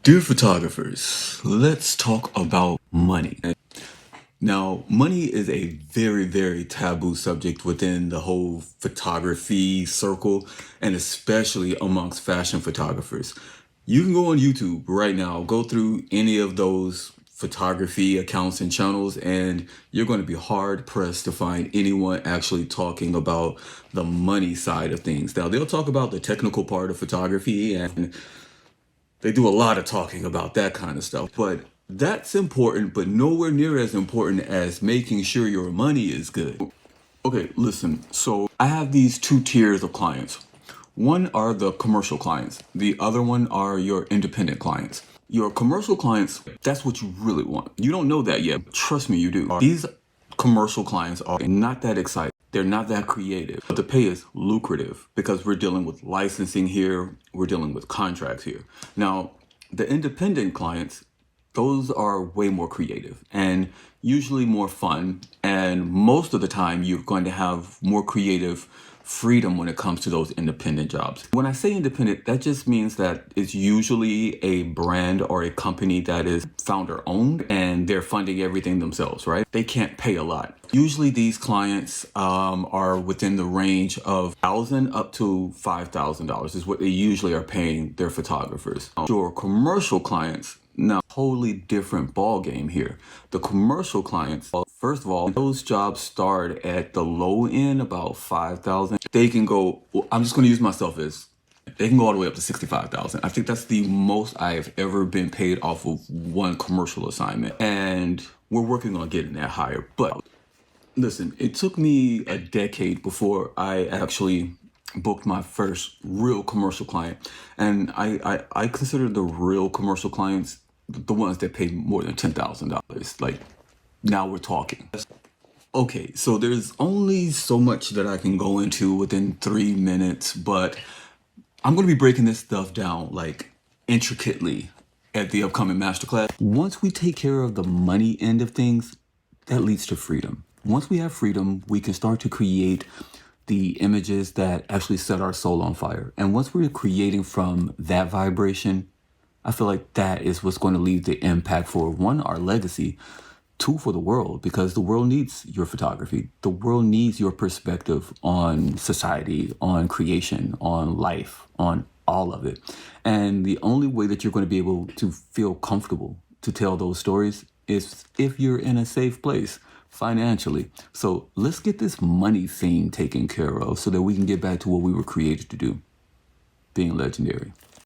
Dear photographers, let's talk about money. Now, money is a very, very taboo subject within the whole photography circle, and especially amongst fashion photographers. You can go on YouTube right now, go through any of those photography accounts and channels, and you're going to be hard pressed to find anyone actually talking about the money side of things. Now, they'll talk about the technical part of photography, and they do a lot of talking about that kind of stuff, but that's important, but nowhere near as important as making sure your money is good. Okay, listen, so I have these two tiers of clients. One are the commercial clients. The other one are your independent clients. Your commercial clients, that's what you really want. You don't know that yet. Trust me, you do. These commercial clients are not that exciting. They're not that creative, but the pay is lucrative because we're dealing with licensing here. We're dealing with contracts here. Now, the independent clients, those are way more creative and usually more fun. And most of the time, you're going to have more creative freedom when it comes to those independent jobs. When I say independent, that just means that it's usually a brand or a company that is founder owned and they're funding everything themselves, right? They can't pay a lot. Usually these clients are within the range of $1,000 up to $5,000 is what they usually are paying their photographers. Your commercial clients, now, totally different ball game here. The commercial clients, first of all, those jobs start at the low end, about 5,000. They can go, well, I'm just going to use myself as, they can go all the way up to 65,000. I think that's the most I've ever been paid off of one commercial assignment. And we're working on getting that higher. But listen, it took me a decade before I actually booked my first real commercial client. And I consider the real commercial clients the ones that pay more than $10,000. Like, now we're talking. Okay, so there's only so much that I can go into within 3 minutes, but I'm going to be breaking this stuff down like intricately at the upcoming masterclass. Once we take care of the money end of things, that leads to freedom. Once we have freedom, we can start to create the images that actually set our soul on fire. And once we're creating from that vibration, I feel like that is what's going to leave the impact for, one, our legacy, two, for the world, because the world needs your photography. The world needs your perspective on society, on creation, on life, on all of it. And the only way that you're going to be able to feel comfortable to tell those stories is if you're in a safe place financially. So let's get this money thing taken care of so that we can get back to what we were created to do, being legendary.